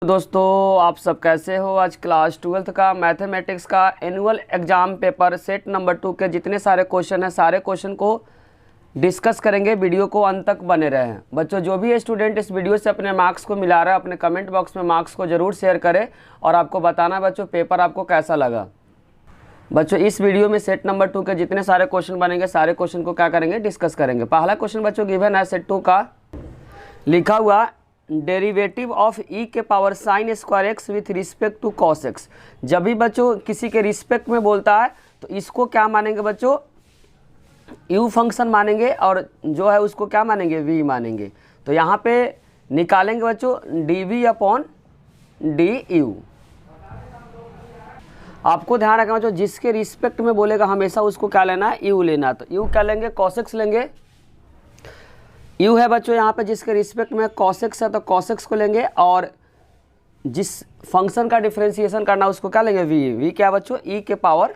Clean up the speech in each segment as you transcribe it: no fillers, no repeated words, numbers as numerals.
दोस्तों आप सब कैसे हो। आज क्लास 12th का मैथमेटिक्स का annual exam paper set number 2 के जितने सारे क्वेश्चन हैं सारे क्वेश्चन को डिस्कस करेंगे। वीडियो को अंत तक बने रहें। बच्चों जो भी स्टूडेंट इस वीडियो से अपने मार्क्स को मिला रहा है अपने कमेंट बॉक्स में मार्क्स को ज़रूर शेयर करें और आपको बताना बच्चों पेपर आपको कैसा लगा। बच्चों इस वीडियो में सेट नंबर 2 के जितने सारे क्वेश्चन बनेंगे सारे क्वेश्चन को क्या करेंगे डिस्कस करेंगे। पहला क्वेश्चन बच्चों गिवन है सेट 2 का, लिखा हुआ डेरिवेटिव ऑफ ई के power sine square x with respect to cos x. जब भी बच्चों किसी के रिस्पेक्ट में बोलता है तो इसको क्या मानेंगे बच्चों, यू फंक्शन मानेंगे और जो है उसको क्या मानेंगे, वी मानेंगे। तो यहाँ पे निकालेंगे बच्चों d v upon d u. आपको ध्यान रखना बच्चों जिसके रिस्पेक्ट में बोलेगा हमेशा उसको क्या लेना है, यू लेना। तो यू क्या लेंगे, कॉस एक्स लेंगे। यू है बच्चों यहाँ पे जिसके रिस्पेक्ट में cos x है तो cos x को लेंगे और जिस फंक्शन का डिफरेंशिएशन करना उसको क्या लेंगे, v क्या बच्चों, e के पावर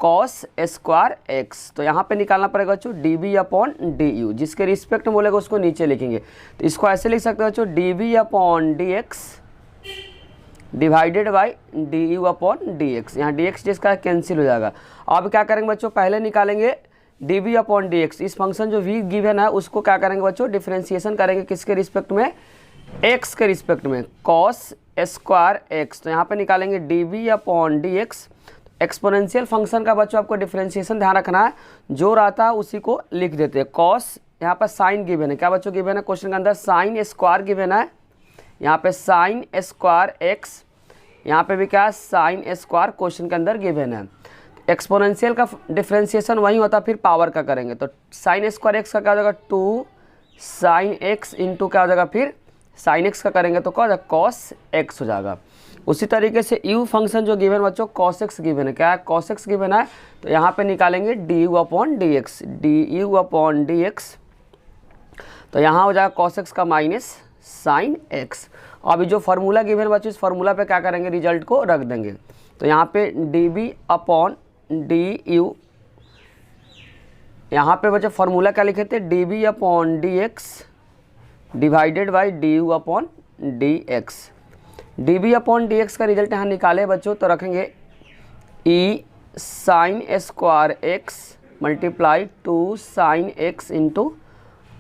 cos स्क्वायर x। तो यहाँ पे निकालना पड़ेगा बच्चों dv अपॉन du। जिसके रिस्पेक्ट में बोलेगा उसको नीचे लिखेंगे। तो इसको ऐसे लिख सकते हैं बच्चों dv upon dx divided by du upon dx। यहाँ dx जिसका कैंसिल हो जाएगा। अब क्या करेंगे बच्चों, पहले निकालेंगे d v upon d x. इस फंक्शन जो v गिवन है उसको क्या करेंगे बच्चों, डिफरेंशिएशन करेंगे किसके रिस्पेक्ट में, x के रिस्पेक्ट में, cos स्क्वायर x। तो यहाँ पे निकालेंगे d v upon d x. Exponential function का बच्चों आपको डिफरेंशिएशन ध्यान रखना है, जो रहता है उसी को लिख देते हैं। cos यहाँ पर साइन गिवन है, क्या बच्चों गिवन है क्वेश्चन के अंदर, साइन स्क्वायर गिवन है। यहाँ पे साइन स्क्वायर x, यहाँ पे भी क्या साइन स्क्वायर क्वेश्चन के अंदर गिवन है। एक्सपोनेंशियल का डिफरेंशिएशन वही होता फिर पावर का करेंगे। तो साइन स्क्वायर एक्स का क्या हो जाएगा, 2 साइन एक्स इंटू क्या हो जाएगा, फिर साइन एक्स का करेंगे तो क्या हो जाएगा, कॉस एक्स हो जाएगा। उसी तरीके से यू फंक्शन जो गिवन बच्चों कॉस एक्स गिवन है, क्या है कॉस एक्स गिवन है। तो यहाँ पे निकालेंगे D u upon d x, D u upon d x. तो यहाँ हो जाएगा कॉस एक्स का माइनस साइन एक्स। अभी जो फार्मूला गिवन बच्चों इस फार्मूला पे क्या करेंगे, रिजल्ट को रख देंगे। तो यहाँ पे d b upon d u, यहाँ पे बच्चे फार्मूला क्या लिखे थे, d b upon d x divided by d u upon d x. D b upon d x का रिजल्ट यहाँ निकाले बच्चों तो रखेंगे e sine square x multiply 2 sine x into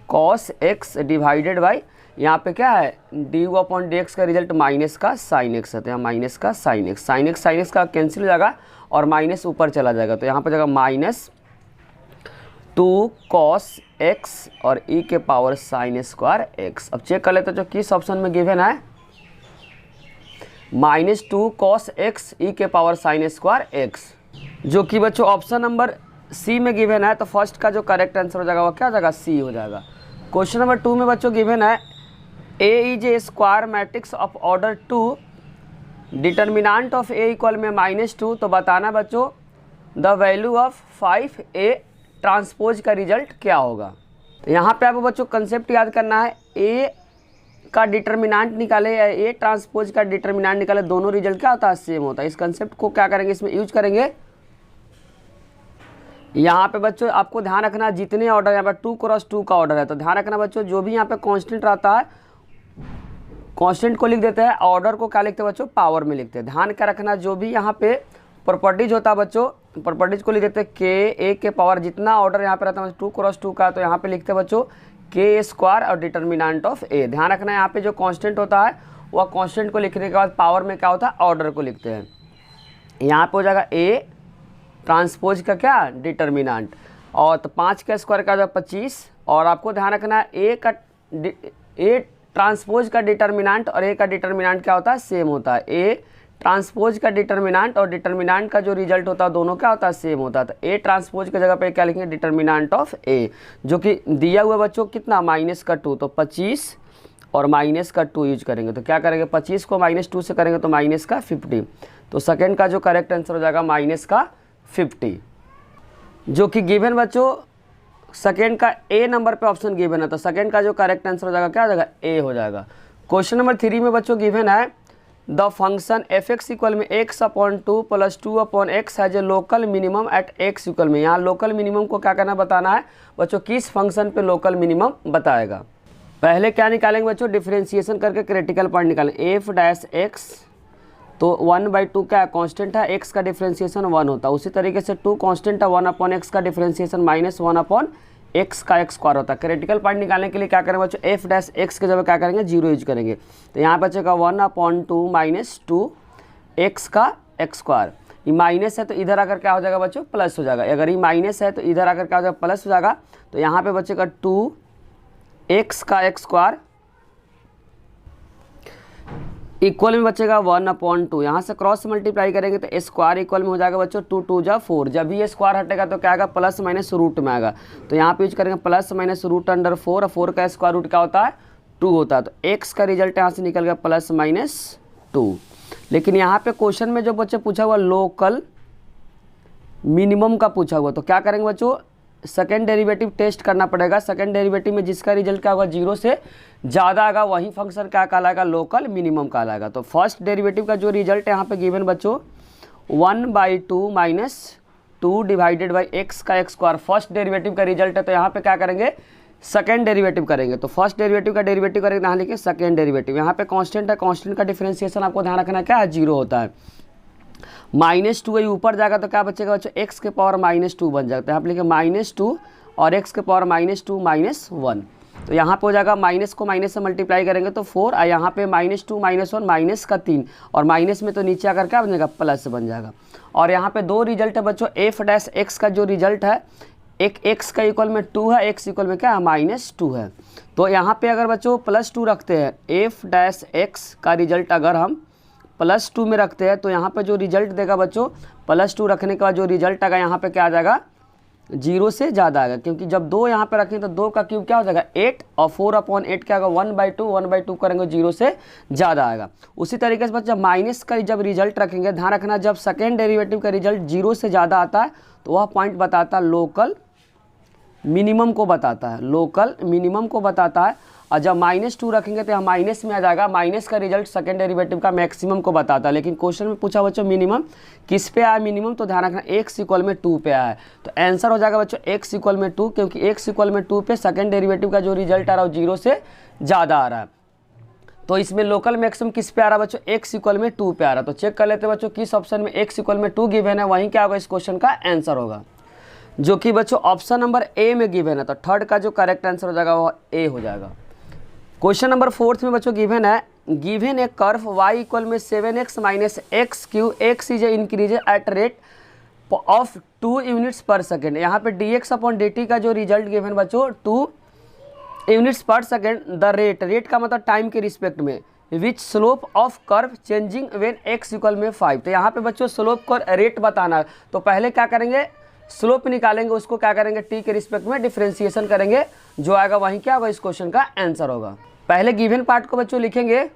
cos x divided by, यहाँ पे क्या है d u upon d x का रिजल्ट माइनस का साइन एक्स है। तो यहाँ माइनस का साइन एक्स, साइन एक्स का कैंसिल हो जाएगा और माइनस ऊपर चला जाएगा। तो यहाँ पर जाएगा माइनस 2 कॉस एक्स और ई के पावर साइन स्क्वायर एक्स। अब चेक कर लेते हैं जो किस ऑप्शन में गिवन है, माइनस 2 कॉस एक्स ई के पावर साइन स्क्वायर एक्स, जो कि बच्चों ऑप्शन नंबर सी में गिवन है। तो फर्स्ट का जो करेक्ट आंसर हो जाएगा वो क्या हो जाएगा, सी हो जाएगा। क्वेश्चन नंबर 2 में बच्चों गिवन है A is a square matrix of order 2, determinant of A equal में -2। तो बताना बच्चों the value of 5a transpose का रिजल्ट क्या होगा। तो यहाँ पे आपको बच्चों कंसेप्ट याद करना है, a का डिटर्मिनेंट निकाले या a ट्रांसपोज का डिटर्मिनेंट निकाले, दोनों रिजल्ट क्या होता है, सेम होता है। इस कंसेप्ट को क्या करेंगे, इसमें यूज करेंगे। यहाँ पे बच्चों आपको ध्यान रखना जितने ऑर्डर यहाँ पर 2 क्रॉस 2 का ऑर्डर है, तो ध्यान रखना बच्चों जो भी यहाँ पे कांस्टेंट रहता है कांस्टेंट को लिख देते हैं, ऑर्डर को क्या लिखते हैं बच्चों, पावर में लिखते हैं। ध्यान क्या रखना जो भी यहाँ पे प्रॉपर्टीज होता है बच्चों, प्रॉपर्टीज को लिख देते हैं के ए के पावर, जितना ऑर्डर यहाँ पे रहता है 2 क्रॉस 2 का, तो यहाँ पे लिखते हैं बच्चों के स्क्वायर और डिटर्मिनेंट ऑफ ए। ध्यान रखना यहाँ पे जो कांस्टेंट होता है वह कांस्टेंट को लिखने के बाद पावर में क्या होता है, ऑर्डर को लिखते हैं। यहाँ पे हो जाएगा ए ट्रांसपोज का क्या डिटर्मिनेंट, और तो 5 का स्क्वायर का हो जाएगा 25। और आपको ध्यान रखना ए ट्रांसपोज का डिटर्मिनेंट और ए का डिटर्मिनेंट क्या होता है, सेम होता है। ए ट्रांसपोज का डिटर्मिनेंट और डिटर्मिनेंट का जो रिजल्ट होता है दोनों क्या होता है, सेम होता है। तो ए ट्रांसपोज की जगह पे क्या लिखेंगे, डिटर्मिनेंट ऑफ ए, जो कि दिया हुआ बच्चों कितना -2। तो 25 और -2 यूज करेंगे तो क्या करेंगे, 25 को -2 से करेंगे तो -50। तो सेकेंड का जो करेक्ट आंसर हो जाएगा -50, जो कि गिवन बच्चों सेकेंड का ए नंबर पे ऑप्शन गिवन है। तो सेकेंड का जो करेक्ट आंसर हो जाएगा क्या हो जाएगा, ए हो जाएगा। क्वेश्चन नंबर 3 में बच्चों गिवन है the function f x equal में x upon 2 plus 2 upon x has a local minimum at x equal में। यहाँ लोकल मिनिमम को क्या करना बताना है बच्चों, किस फंक्शन पे लोकल मिनिमम बताएगा। पहले क्या निकालेंगे बच्चों, डिफरेंशिएशन करके क्रिटिकल पॉइंट निकालें। एफ डैश एक्स, तो 1/2 क्या है, कांस्टेंट है, x का डिफरेंशिएशन 1 होता है। उसी तरीके से 2 कांस्टेंट है, 1/x का डिफरेंशिएशन -1/x का x स्क्वायर होता है। क्रिटिकल पॉइंट निकालने के लिए क्या करेंगे बच्चों, एफ डैश एक्स के जगह क्या करेंगे, 0 यूज करेंगे। तो यहाँ बचेगा 1/2 - 2 x का x स्क्वायर। ये माइनस है तो इधर आकर क्या हो जाएगा बच्चों, प्लस हो जाएगा। अगर ये माइनस है तो इधर आकर क्या हो जाएगा, प्लस हो जाएगा। तो यहाँ पे बचेगा 2x का x स्क्वायर इक्वल में बचेगा 1/2। यहाँ से क्रॉस मल्टीप्लाई करेंगे तो स्क्वायर इक्वल में हो जाएगा बच्चों 2 2 जा 4। जब भी ये स्क्वायर हटेगा तो क्या आएगा, प्लस माइनस रूट में आएगा। तो यहाँ पे यूज करेंगे प्लस माइनस रूट अंडर 4, और 4 का स्क्वायर रूट क्या होता है, 2 होता है। तो x का रिजल्ट यहाँ से निकल गया +-2। लेकिन यहाँ पे क्वेश्चन में जो बच्चे पूछा हुआ लोकल मिनिमम का पूछा हुआ, तो क्या करेंगे बच्चों, सेकेंड डेरिवेटिव टेस्ट करना पड़ेगा। सेकेंड डेरिवेटिव में जिसका रिजल्ट क्या होगा, 0 से ज़्यादा आएगा, वही फंक्शन क्या कहलाएगा, लोकल मिनिमम कहलाएगा। तो फर्स्ट डेरिवेटिव का जो रिजल्ट है यहाँ पे गिवन बच्चों 1/2 - 2 डिवाइडेड बाई x का x स्क्वायर फर्स्ट डेरिवेटिव का रिजल्ट है। तो यहाँ पे क्या करेंगे, सेकेंड डेरिवेटिव करेंगे। तो फर्स्ट डेरिवेटिव का डेरिवेटिव करेंगे, यहाँ लिखिए सेकेंड डेरिवेटिव। यहाँ पे कांस्टेंट है, कांस्टेंट का डिफरेंशिएशन आपको ध्यान रखना क्या है, 0 होता है। -2 ऊपर जाएगा तो क्या बचेगा बच्चों, x के पावर -2 बन जाता है। यहाँ पे लिखे -2 और x के पावर -2 - 1। तो यहाँ पे हो जाएगा, माइनस को माइनस से मल्टीप्लाई करेंगे तो 4, और यहाँ पे -2 - 1 माइनस का 3, और माइनस में तो नीचे आकर क्या बन जाएगा, प्लस बन जाएगा। और यहाँ पे 2 रिजल्ट है बच्चों, एफ डैश एक्स का जो रिजल्ट है, एक x का इक्वल में 2 है, x इक्वल में क्या है, -2 है। तो यहाँ पे अगर बच्चों +2 रखते हैं, एफ डैश एक्स का रिजल्ट अगर हम +2 में रखते हैं, तो यहाँ पे जो रिजल्ट देगा बच्चों, +2 रखने के बाद जो रिजल्ट आएगा यहाँ पे क्या आ जाएगा, 0 से ज़्यादा आएगा। क्योंकि जब 2 यहाँ पे रखें तो 2 का क्यूब क्या हो जाएगा, 8, और 4/8 क्या होगा, 1/2 करेंगे 0 से ज़्यादा आएगा। उसी तरीके से बच्चा माइनस का जब रिजल्ट रखेंगे, ध्यान रखना जब सेकेंड डेरिवेटिव का रिजल्ट 0 से ज़्यादा आता है तो वह पॉइंट बताता है लोकल मिनिमम को बताता है, लोकल मिनिमम को बताता है। और जब -2 रखेंगे तो यहाँ माइनस में आ जाएगा, माइनस का रिजल्ट सेकेंड डेरिवेटिव का मैक्सिमम को बताता है। लेकिन क्वेश्चन में पूछा बच्चों मिनिमम किस पे आया, मिनिमम तो ध्यान रखना x इक्वल में 2 पे आया है। तो आंसर हो जाएगा बच्चों x इक्वल में 2, क्योंकि x इक्वल में 2 पे सेकेंड डेरिवेटिव का जो रिजल्ट आ रहा है 0 से ज़्यादा आ रहा है। तो इसमें लोकल मैक्सिमम किस पे आ रहा है बच्चों, x इक्वल में 2 पे आ रहा है। तो चेक कर लेते हैं बच्चों किस ऑप्शन में x इक्वल में 2 गिवन है, वहीं क्या होगा इस क्वेश्चन का आंसर होगा, जो कि बच्चों ऑप्शन नंबर ए में गिवन है। तो थर्ड का जो करेक्ट आंसर हो जाएगा वो ए हो जाएगा। क्वेश्चन नंबर 4 में बच्चों गिवन है, गिवन ए कर्व y इक्वल में 7x - x³ x is increase at rate of 2 units पर सेकेंड। यहाँ पे dx/dt का जो रिजल्ट गिवन बच्चों 2 यूनिट्स पर सेकेंड, द रेट का मतलब टाइम के रिस्पेक्ट में, which slope of curve changing when x equal में 5। तो यहाँ पे बच्चों स्लोप को रेट बताना है, तो पहले क्या करेंगे, स्लोप निकालेंगे, उसको क्या करेंगे, t के रिस्पेक्ट में डिफरेंशिएशन करेंगे, जो आएगा वहीं क्या होगा इस क्वेश्चन का आंसर होगा। पहले गिवन पार्ट को बच्चों लिखेंगे,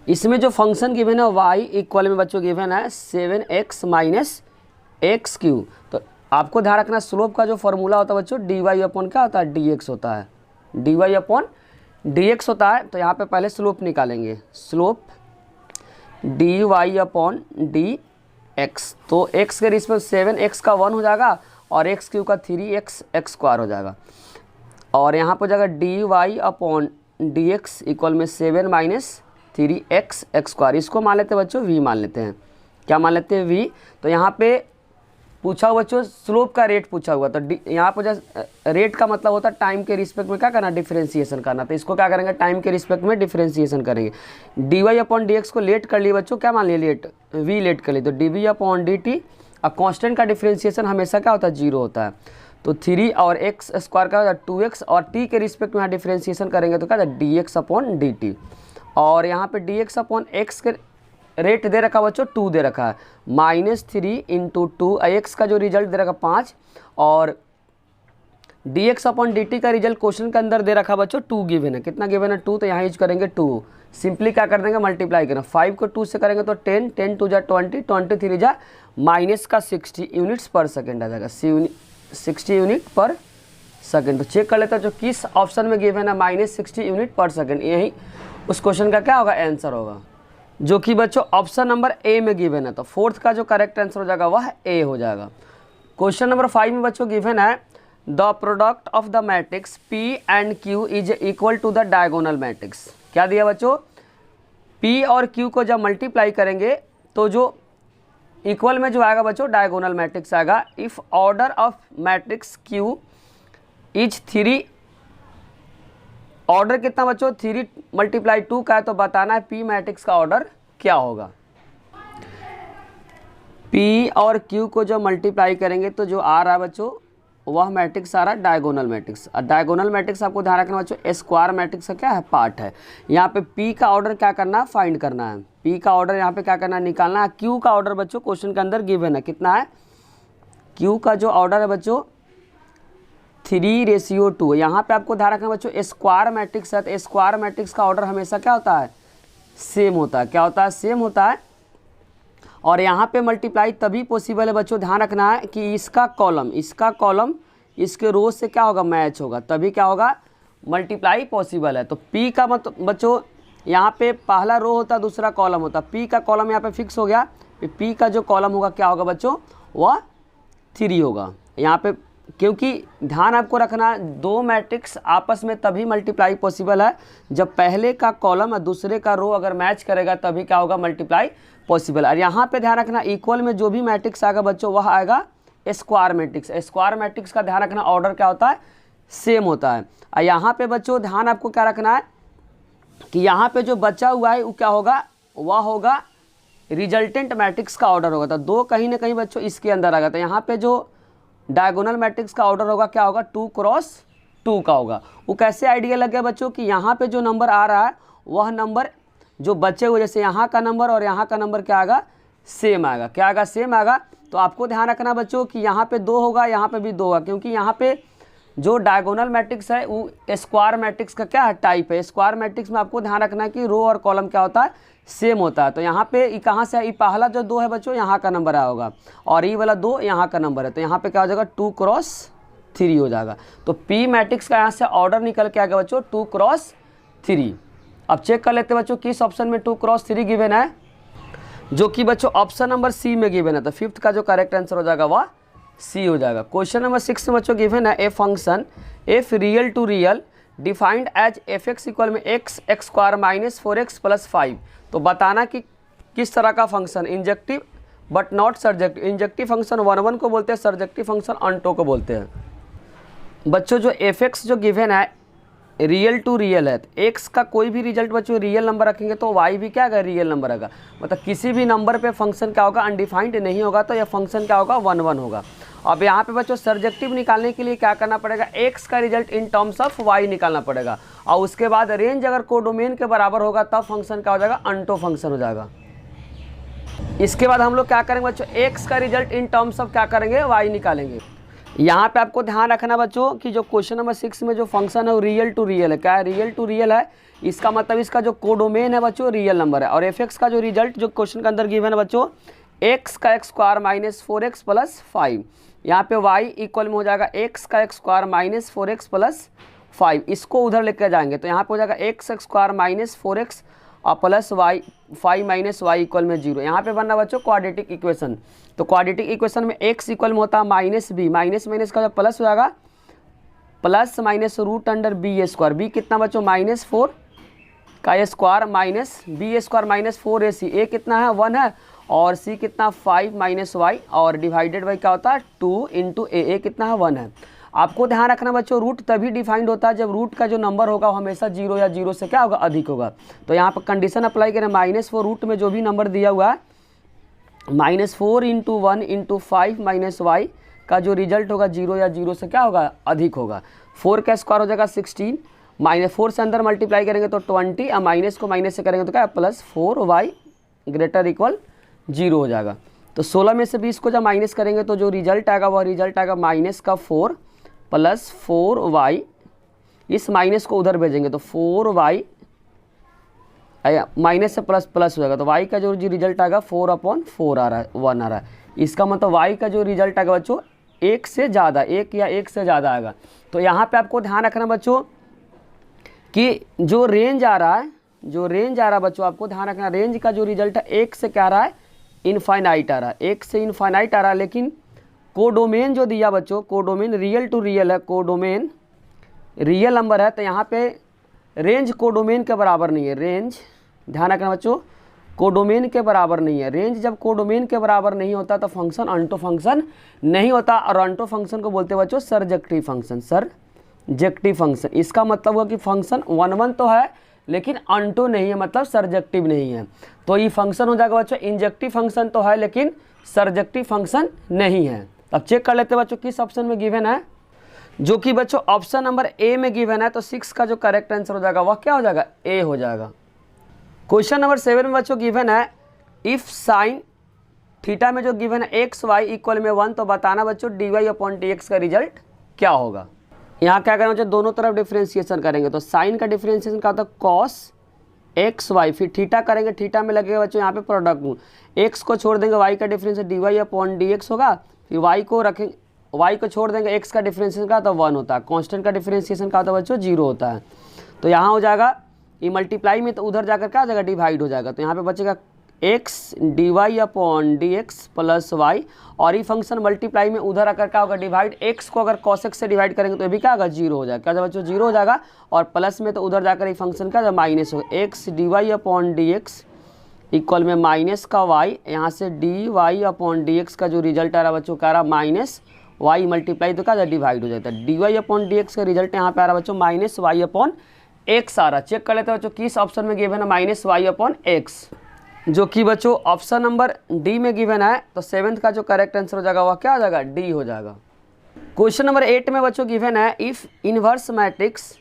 इसमें जो फंक्शन गिवन है y इक्वल में बच्चों गिवन है 7x - x³। तो आपको ध्यान रखना स्लोप का जो फॉर्मूला होता है बच्चों dy/ क्या होता है, dx होता है, dy/dx होता है। तो यहाँ पे पहले स्लोप निकालेंगे, स्लोप dy/dx। तो x के रिस्पेक्ट 7x का 1 हो जाएगा, और x³ का 3x² हो जाएगा। और यहाँ पर हो जाएगा dy/dx इक्वल में 7 - 3x²। इसको मान लेते हैं बच्चों v मान लेते हैं, क्या मान लेते हैं v। तो यहाँ पे पूछा हुआ बच्चों स्लोप का रेट पूछा हुआ, तो यहाँ पर जैसे रेट का मतलब होता है टाइम के रिस्पेक्ट में क्या करना, डिफरेंशिएशन करना। तो इसको क्या करेंगे, टाइम के रिस्पेक्ट में डिफरेंशिएशन करेंगे। dy/dx को लेट कर लिए बच्चों, क्या मान लिया, लेट v लेट कर लिए। तो dv/dt, अब कांस्टेंट का डिफरेंशिएशन हमेशा क्या होता है, 0 होता है। तो 3 और x² का होता है 2x, और t के रिस्पेक्ट में यहाँ डिफरेंशिएशन करेंगे तो क्या होता है dx/dt। और यहाँ पे dx/x के रेट दे रखा बच्चों 2 दे रखा है, -3 × 2, x का जो रिजल्ट दे रखा 5, और dx/dt का रिजल्ट क्वेश्चन के अंदर दे रखा बच्चों 2 गिवन है। कितना गिवन है, 2। तो यहाँ यूज करेंगे 2, सिंपली क्या कर देंगे, मल्टीप्लाई करें। 5 को 2 से करेंगे तो 10, 10 2 जा 20, 23 जा -60 यूनिट्स पर सेकेंड आ जाएगा, 60 यूनिट पर सेकेंड। तो चेक कर लेते हैं जो किस ऑप्शन में गिवन है -60 यूनिट पर सेकेंड, यही उस क्वेश्चन का क्या होगा, आंसर होगा, जो कि बच्चों ऑप्शन नंबर ए में गिवन है। तो फोर्थ का जो करेक्ट आंसर हो जाएगा वह ए हो जाएगा। क्वेश्चन नंबर 5 में बच्चों गिवन है, the product of the matrix P and Q is equal to the diagonal matrix. क्या दिया बच्चों, P और Q को जब मल्टीप्लाई करेंगे तो जो इक्वल में जो आएगा बच्चों डायगोनल मैट्रिक्स आएगा। If order of matrix Q is 3, order कितना बच्चों 3 मल्टीप्लाई 2 का है, तो बताना है P मैट्रिक्स का ऑर्डर क्या होगा। P और Q को जब मल्टीप्लाई करेंगे तो जो आ रहा है बच्चों वह मैट्रिक्स आ रहा है डायगोनल मैट्रिक्स। और डायगोनल मैट्रिक्स आपको ध्यान रखना बच्चों स्क्वायर मैट्रिक्स का क्या है, पार्ट है। यहाँ पे P का ऑर्डर क्या करना है, फाइंड करना है। P का ऑर्डर यहाँ पे क्या करना है, निकालना है। Q का ऑर्डर बच्चों क्वेश्चन के अंदर गिवन है, कितना है, Q का जो ऑर्डर है बच्चों 3:2। यहाँ पे आपको ध्यान रखना बच्चों स्क्वायर मैट्रिक्स है, तो स्क्वायर मैट्रिक्स का ऑर्डर हमेशा क्या होता है, सेम होता है। क्या होता है, सेम होता है। और यहाँ पे मल्टीप्लाई तभी पॉसिबल है बच्चों, ध्यान रखना है कि इसका कॉलम इसके रोज से क्या होगा, मैच होगा, तभी क्या होगा, मल्टीप्लाई पॉसिबल है। तो P का मतलब बच्चों यहाँ पे पहला रो होता है, दूसरा कॉलम होता है। P का कॉलम यहाँ पे फिक्स हो गया, P का जो कॉलम होगा क्या होगा बच्चों, वह 3 होगा यहाँ पे। क्योंकि ध्यान आपको रखना, दो मैट्रिक्स आपस में तभी मल्टीप्लाई पॉसिबल है जब पहले का कॉलम और दूसरे का रो अगर मैच करेगा, तभी क्या होगा, मल्टीप्लाई पॉसिबल। और यहाँ पे ध्यान रखना इक्वल में जो भी मैट्रिक्स आएगा बच्चों वह आएगा स्क्वायर मैट्रिक्स। स्क्वायर मैट्रिक्स का ध्यान रखना ऑर्डर क्या होता है, सेम होता है। और यहाँ पे बच्चों ध्यान आपको क्या रखना है कि यहाँ पे जो बचा हुआ है वो क्या होगा, वह होगा रिजल्टेंट मैट्रिक्स का ऑर्डर होगा। तो दो कहीं ना कहीं बच्चों इसके अंदर आएगा। तो यहाँ पे जो डायगोनल मैट्रिक्स का ऑर्डर होगा क्या होगा, 2x2 का होगा। वो कैसे आइडिया लग गया बच्चों कि यहाँ पे जो नंबर आ रहा है वह नंबर जो बचे हुए, जैसे यहाँ का नंबर और यहाँ का नंबर क्या आएगा, सेम आएगा। क्या आएगा, सेम आएगा। तो आपको ध्यान रखना बच्चों कि यहाँ पे 2 होगा, यहाँ पे भी 2 होगा, क्योंकि यहाँ पे जो डायगोनल मैट्रिक्स है वो स्क्वायर मैट्रिक्स का क्या है, टाइप है। स्क्वायर मैट्रिक्स में आपको ध्यान रखना है कि रो और कॉलम क्या होता है, सेम होता है। तो यहाँ पे कहाँ से ये पहला जो 2 है बच्चों यहाँ का नंबर आया होगा, और ये वाला 2 यहाँ का नंबर है, तो यहाँ पे क्या हो जाएगा, 2x3 हो जाएगा। तो P मैट्रिक्स का यहाँ से ऑर्डर निकल के आ गया बच्चों 2x3। अब चेक कर लेते हैं बच्चों किस ऑप्शन में 2x3 गिवन है, जो कि बच्चों ऑप्शन नंबर सी में गिवन है। तो 5th का जो करेक्ट आंसर हो जाएगा वह सी हो जाएगा। क्वेश्चन नंबर 6 में बच्चों गिवन है a function f real to real defined as fx equal में x square minus 4x plus 5। तो बताना कि किस तरह का function, injective but not surjective. Injective function 1 को बोलते हैं, सर्जेक्टिव फंक्शन अनटो को बोलते हैं। बच्चों जो fx जो गिवन है रियल टू रियल है, तो x का कोई भी रिजल्ट बच्चों रियल नंबर रखेंगे तो y भी क्या आएगा, रियल नंबर आएगा। मतलब किसी भी नंबर पे फंक्शन क्या होगा, अनडिफाइंड नहीं होगा, तो यह फंक्शन क्या होगा, 1 होगा। अब यहाँ पे बच्चों सर्जेक्टिव निकालने के लिए क्या करना पड़ेगा, x का result in terms of y निकालना पड़ेगा, और उसके बाद रेंज अगर कोडोमेन के बराबर होगा तब फंक्शन क्या हो जाएगा, अनटो फंक्शन हो जाएगा। इसके बाद हम लोग क्या करेंगे बच्चों, x का रिजल्ट इन टर्म्स ऑफ क्या करेंगे, y निकालेंगे। यहाँ पे आपको ध्यान रखना बच्चों कि जो क्वेश्चन नंबर 6 में जो फंक्शन है वो रियल टू रियल है। क्या है, रियल टू रियल है। इसका मतलब इसका जो कोडोमेन है बच्चों रियल नंबर है। और fx का जो रिजल्ट जो क्वेश्चन के अंदर गिवन है बच्चों x का x square minus 4x plus 5। यहाँ पे y इक्वल में हो जाएगा x का x square minus 4x plus 5। इसको उधर लेकर जाएंगे तो यहाँ पे हो जाएगा x स्क्वायर माइनस 4x और plus y 5 minus y equal में 0। यहाँ पे बनना बच्चों क्वाड्रेटिक इक्वेशन। तो क्वाड्रेटिक इक्वेशन में x इक्वल में होता है माइनस बी, माइनस माइनस का प्लस हो जाएगा, plus minus root under b square. B कितना बच्चों, -4 का square minus b square minus 4ac। A कितना है, 1 है, और सी कितना 5 माइनस वाई, और डिवाइडेड बाई क्या होता है 2 इंटू ए कितना है 1 है। आपको ध्यान रखना बच्चों रूट तभी डिफाइंड होता है जब रूट का जो नंबर होगा वो हमेशा 0 या 0 से क्या होगा, अधिक होगा। तो यहाँ पर कंडीशन अप्लाई करें, -4 रूट में जो भी नंबर दिया हुआ है -4 इंटू 1 इंटू 5 माइनस वाई का जो रिजल्ट होगा 0 या 0 से क्या होगा, अधिक होगा। 4 का स्क्वायर हो जाएगा 16, -4 से अंदर मल्टीप्लाई करेंगे तो 20, और माइनस को माइनस से करेंगे तो क्या प्लस 4y ग्रेटर इक्वल 0 हो जाएगा। तो 16 में से 20 को जब माइनस करेंगे तो जो रिजल्ट आएगा वह रिजल्ट आएगा माइनस का 4 प्लस 4y। इस माइनस को उधर भेजेंगे तो 4y माइनस से प्लस प्लस हो जाएगा। तो y का जो रिजल्ट आएगा 4/4 आ रहा है, 1 आ रहा है। इसका मतलब y का जो रिजल्ट आएगा बच्चों 1 से ज़्यादा, 1 या 1 से ज़्यादा आएगा। तो यहाँ पे आपको ध्यान रखना बच्चों कि जो रेंज आ रहा है, बच्चों आपको ध्यान रखना रेंज का जो रिजल्ट है 1 से क्या आ रहा है, इनफाइनाइट आ रहा है, 1 से इनफाइनाइट आ रहा है। लेकिन कोडोमेन जो दिया बच्चों, कोडोमेन रियल टू रियल है, कोडोमेन रियल नंबर है, तो यहाँ पे रेंज कोडोमेन के बराबर नहीं है, रेंज ध्यान रखना बच्चों कोडोमेन के बराबर नहीं है। रेंज जब कोडोमेन के बराबर नहीं होता तो फंक्शन ऑनटो फंक्शन नहीं होता, और ऑनटो फंक्शन को बोलते हैं बच्चों सरजेक्टिव फंक्शन, सरजेक्टिव फंक्शन। इसका मतलब हुआ कि फंक्शन 1 1 तो है लेकिन ऑनटो नहीं है, मतलब सरजेक्टिव नहीं है। तो ये फंक्शन हो जाएगा बच्चों इंजेक्टिव फंक्शन तो है लेकिन सरजेक्टिव फंक्शन नहीं है। अब चेक कर लेते हैं बच्चों किस ऑप्शन में गिवन है, जो कि बच्चों ऑप्शन नंबर ए में गिवन है। तो 6 का जो करेक्ट आंसर हो जाएगा वह क्या हो जाएगा, ए हो जाएगा। क्वेश्चन नंबर 7 में बच्चों गिवन है इफ साइन थीटा में जो गिवन है एक्स वाई इक्वल में 1, तो बताना बच्चों d y upon d x का रिजल्ट क्या होगा। यहाँ क्या करेंगे बच्चों, दोनों तरफ डिफ्रेंशिएशन करेंगे। तो साइन का डिफ्रेंशिएशन का होता है कॉस एक्स वाई, फिर थीटा करेंगे, थीटा में लगेगा बच्चों यहाँ पे प्रोडक्ट, एक्स को छोड़ देंगे वाई का differentiation d y upon d x होगा, फिर वाई को रखेंगे, वाई को छोड़ देंगे, एक्स का डिफरेंशिएशन का तो 1 होता है, कांस्टेंट का डिफरेंशिएशन का होता है बच्चों 0 होता है। तो यहाँ हो जाएगा ये मल्टीप्लाई में, तो उधर जाकर क्या हो जाएगा डिवाइड हो जाएगा। तो यहाँ पे बचेगा x d y upon d x plus y, और ये फंक्शन मल्टीप्लाई में उधर आकर क्या होगा डिवाइड, एक्स को अगर कॉस एक्स से डिवाइड करेंगे तो ये भी क्या होगा 0 हो जाएगा, क्या बच्चों 0 हो जाएगा। और प्लस में तो उधर जाकर ये फंक्शन का माइनस होगा, x d y upon d x equal में माइनस का वाई, यहाँ से d y upon d x का जो रिजल्ट आ रहा है बच्चों का आ रहा माइनस वाई मल्टीप्लाई तो क्या डिवाइड हो जाता है, d y upon d x का रिजल्ट यहाँ पे आ रहा बच्चों माइनस वाई अपॉन एक्स आ रहा। चेक कर लेते हैं बच्चों किस ऑप्शन में गिवन है माइनस वाई अपॉन एक्स, जो कि बच्चों ऑप्शन नंबर डी में गिवन है। तो 7th का जो करेक्ट आंसर हो जाएगा वह क्या हो जाएगा, डी हो जाएगा। क्वेश्चन नंबर 8 में बच्चों गिवन है if inverse matrix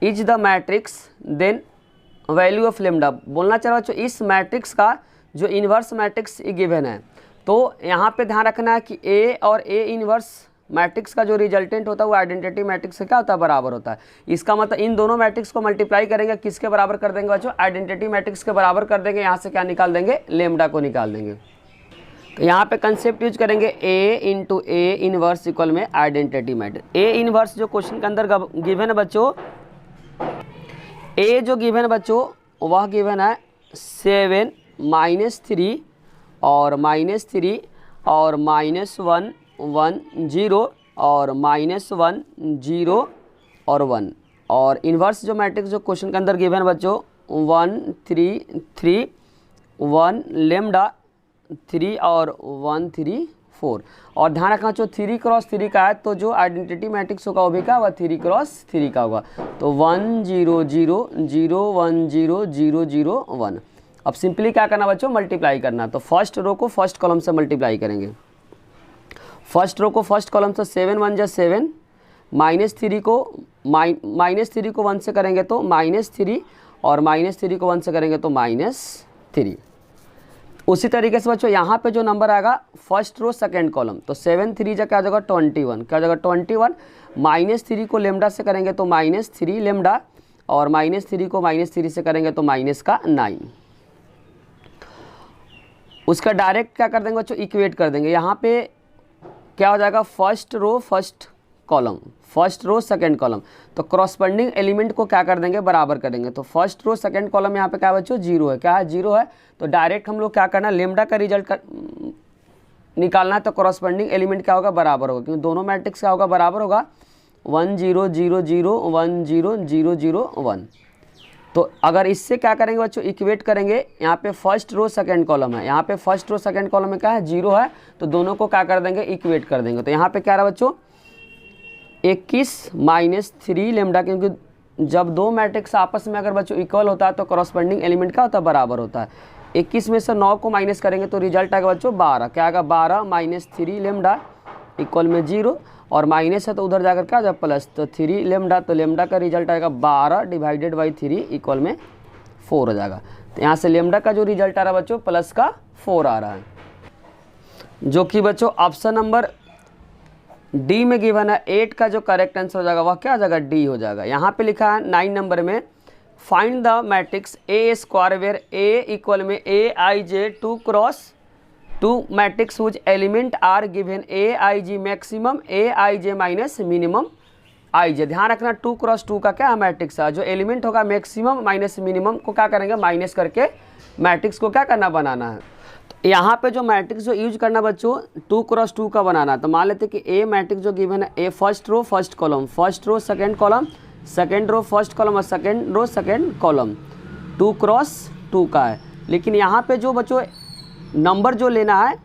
is the matrix then value of lambda. बोलना चाह रहा बच्चों इस मैट्रिक्स का जो इनवर्स मैट्रिक्स गिवन है, तो यहाँ पे ध्यान रखना है कि ए और ए इनवर्स मैट्रिक्स का जो रिजल्टेंट होता है वो आइडेंटिटी मैट्रिक्स से क्या होता है बराबर होता है। इसका मतलब इन दोनों मैट्रिक्स को मल्टीप्लाई करेंगे, किसके बराबर कर देंगे बच्चों, आइडेंटिटी मैट्रिक्स के बराबर कर देंगे। यहाँ से क्या निकाल देंगे, लेमडा को निकाल देंगे। तो यहाँ पे कंसेप्ट यूज करेंगे ए इंटू ए इनवर्स इक्वल में आइडेंटिटी मैट्रिक्स। ए इनवर्स जो क्वेश्चन के अंदर गिवन है बच्चों, ए जो गिवन है बच्चों वह गिवन है 7 -3 और -3 और -1 1 0 और -1 0 और 1, और इन्वर्स जो मैट्रिक्स जो क्वेश्चन के अंदर गिवन है बच्चों 1 3 3 1 लेमडा 3 और 1 3 4। और ध्यान रखना जो 3 क्रॉस 3 का है तो जो आइडेंटिटी मैट्रिक्स होगा वो भी क्या होगा 3 क्रॉस 3 का होगा। तो 1 0 0 0 1 0 0 0 1। अब सिंपली क्या करना बच्चों, मल्टीप्लाई करना। तो फर्स्ट रो को फर्स्ट कॉलम से मल्टीप्लाई करेंगे, फर्स्ट रो को फर्स्ट कॉलम से 7 1 जा 7, -3 को -3 को 1 से करेंगे तो -3 और -3 को 1 से करेंगे तो -3। उसी तरीके से बच्चों यहाँ पे जो नंबर आएगा फर्स्ट रो सेकंड कॉलम, तो 7 3 जा क्या हो जाएगा 21, क्या हो जाएगा 21। -3 को लेमडा से करेंगे तो -3 लेमडा, और -3 को -3 से करेंगे तो -9। उसका डायरेक्ट क्या कर देंगे बच्चों, इक्वेट कर देंगे। यहाँ पे क्या हो जाएगा first row first column, first row second column, तो क्रॉसपेंडिंग एलिमेंट को क्या कर देंगे, बराबर करेंगे। तो फर्स्ट रो सेकंड कॉलम यहाँ पे क्या बच्चों 0 है, क्या है 0 है। तो डायरेक्ट हम लोग क्या करना, लेमडा का रिजल्ट निकालना है। तो क्रॉसपेंडिंग एलिमेंट क्या होगा, बराबर होगा, क्योंकि दोनों मैट्रिक्स क्या होगा, बराबर होगा 1 0 0 0 1 0 0 0 1। तो अगर इससे क्या करेंगे बच्चों, इक्वेट करेंगे। यहाँ पे फर्स्ट रो सेकंड कॉलम है, यहाँ पे फर्स्ट रो सेकंड कॉलम में क्या है 0 है, तो दोनों को क्या कर देंगे, इक्वेट कर देंगे। तो यहाँ पे क्या रहा बच्चों 21 -3 लेमडा, क्योंकि जब दो मैट्रिक्स आपस में अगर बच्चों इक्वल होता है तो करस्पॉन्डिंग एलिमेंट क्या होता है, बराबर होता है। 21 में से 9 को माइनस करेंगे तो रिजल्ट आएगा बच्चों 12, क्या आएगा 12 -3 लेमडा इक्वल में 0, और माइनस है तो उधर जाकर क्या जाए प्लस, तो 3 लेमडा, तो लेमडा का रिजल्ट आएगा 12 डिवाइडेड बाई 3 इक्वल में 4 हो जाएगा। तो यहाँ से लेमडा का जो रिजल्ट आ रहा है बच्चों प्लस का 4 आ रहा है, जो कि बच्चों ऑप्शन नंबर डी में गिवन है। 8 का जो करेक्ट आंसर हो जाएगा वह क्या हो जाएगा, डी हो जाएगा। यहाँ पे लिखा है 9 नंबर में find the matrix A square where A equal में aij 2 cross 2 matrix whose element are given aij maximum aij minus minimum ij। ध्यान रखना 2 क्रॉस 2 का क्या है मैट्रिक्स है, जो एलिमेंट होगा मैक्सिमम माइनस मिनिमम को क्या करेंगे, माइनस करके मैट्रिक्स को क्या करना, बनाना है। तो यहाँ पे जो मैट्रिक्स जो यूज करना बच्चों 2x2 का बनाना, तो मान लेते कि ए मैट्रिक्स जो गिवन है, A first row first column, first row second column, second row first column और second row second column, 2x2 का है। लेकिन यहाँ पे जो बच्चों नंबर जो लेना है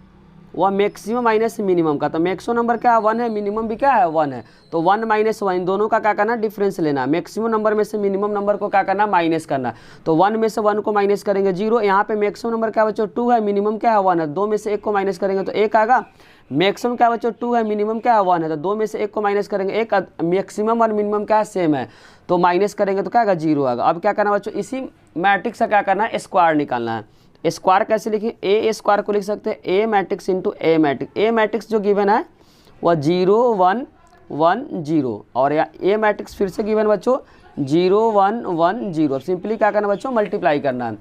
वह मैक्सिमम माइनस मिनिमम का, तो मैक्सिमम नंबर क्या है 1 है, मिनिमम भी क्या है 1 है, तो 1 माइनस 1 इन दोनों का क्या करना डिफरेंस लेना, मैक्सिमम नंबर में से मिनिमम नंबर को क्या करना माइनस करना, तो 1 में से 1 को माइनस करेंगे 0, यहाँ पे मैक्सिमम नंबर क्या बच्चों 2 है, मिनिमम क्या है 1 है, 2 में से 1 को माइनस करेंगे तो 1 आएगा, मैक्सिमम क्या बच्चों 2 है, मिनिमम क्या है 1 है, तो 2 में से 1 को माइनस करेंगे 1, मैक्सिमम और मिनिमम क्या है सेम है, तो माइनस करेंगे तो क्या आएगा 0 आएगा। अब क्या करना बच्चों इसी मैट्रिक्स का क्या करना है स्क्वायर निकालना है। स्क्वायर कैसे लिखें, ए स्क्वायर को लिख सकते हैं ए मैट्रिक्स इंटू ए मैट्रिक्स। ए मैट्रिक्स जो गिवन है वह 0 1 1 0 और या ए मैट्रिक्स फिर से गिवन बच्चों 0 1 1 0। अब सिंपली क्या करना बच्चों मल्टीप्लाई करना है,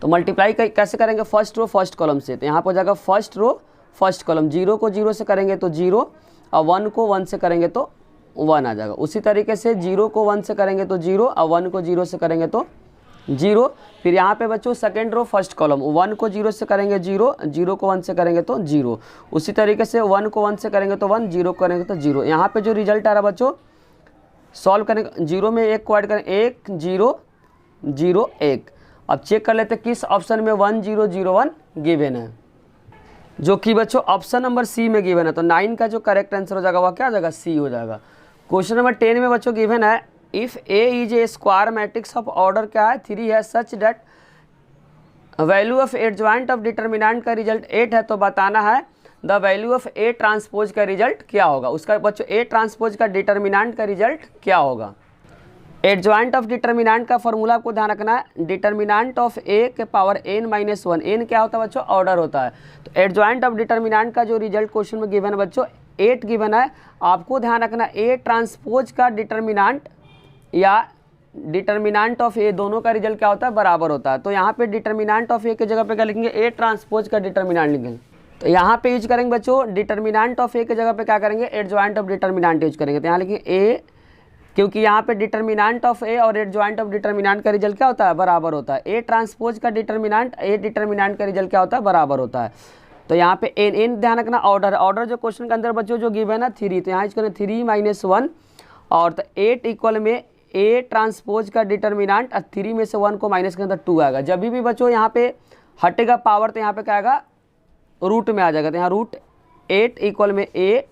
तो मल्टीप्लाई कैसे करेंगे फर्स्ट रो फर्स्ट कॉलम से, तो यहाँ पर हो जाएगा फर्स्ट रो फर्स्ट कॉलम, 0 को 0 से करेंगे तो 0 और 1 को 1 से करेंगे तो 1 आ जाएगा। उसी तरीके से 0 को 1 से करेंगे तो 0 और 1 को 0 से करेंगे तो 0। फिर यहाँ पे बच्चों सेकंड रो फर्स्ट कॉलम, 1 को 0 से करेंगे 0, 0 को 1 से करेंगे तो 0। उसी तरीके से 1 को 1 से करेंगे तो 1, 0 करेंगे तो 0। यहाँ पे जो रिजल्ट आ रहा बच्चों सॉल्व करेंगे, 0 में 1 को ऐड करें 1 0 0 1। अब चेक कर लेते हैं किस ऑप्शन में 1 0 0 1 गिवन है, जो कि बच्चों ऑप्शन नंबर सी में गिवन है, तो 9 का जो करेक्ट आंसर हो जाएगा वह क्या हो जाएगा सी हो जाएगा। क्वेश्चन नंबर 10 में बच्चों गिवन है if A is a square matrix of order क्या है 3 है such det value of adjoint of determinant का रिजल्ट 8 है, तो बताना है the value of A transpose का रिजल्ट क्या होगा। उसका बच्चों ए ट्रांसपोज का डिटर्मिनेंट का रिजल्ट क्या होगा। एडजॉइंट ऑफ डिटर्मिनेंट का फॉर्मूला आपको ध्यान रखना है, डिटर्मिनेंट ऑफ ए के पावर n माइनस 1, n क्या होता है बच्चों ऑर्डर होता है, तो एडजॉइंट ऑफ डिटर्मिनेंट का जो रिजल्ट क्वेश्चन में गिवन है बच्चों 8 गिवन है। आपको ध्यान रखना ए ट्रांसपोज का डिटर्मिनेंट या डिटर्मिनेंट ऑफ ए दोनों का रिजल्ट क्या होता है बराबर होता है, तो यहाँ पे डिटर्मिनेंट ऑफ ए की जगह पे क्या लिखेंगे ए ट्रांसपोज का डिटर्मिनेंट लिखेंगे, तो यहाँ पे यूज करेंगे बच्चों डिटर्मिनेंट ऑफ ए की जगह पे क्या करेंगे एडजॉइंट ऑफ डिटर्मिनेंट यूज करेंगे, तो यहाँ लिखेंगे ए, क्योंकि यहाँ पे डिटर्मिनेंट ऑफ ए और एडजॉइंट ऑफ डिटर्मिनेंट का रिजल्ट क्या होता है बराबर होता है, ए ट्रांसपोज का डिटर्मिनेंट ए डिटर्मिनेंट का रिजल्ट क्या होता है बराबर होता है। तो यहाँ पे एन ध्यान रखना ऑर्डर, ऑर्डर जो क्वेश्चन के अंदर बच्चों जो गिवन है 3, तो यहाँ यूज करें 3 माइनस 1 और तो 8 इक्वल में ए ट्रांसपोज का डिटर्मिनेंट 3 में से 1 को माइनस करें तो 2 आएगा। जब भी बच्चों यहाँ पे हटेगा पावर तो यहाँ पे क्या आएगा रूट में आ जाएगा, तो यहाँ रूट 8 इक्वल में ए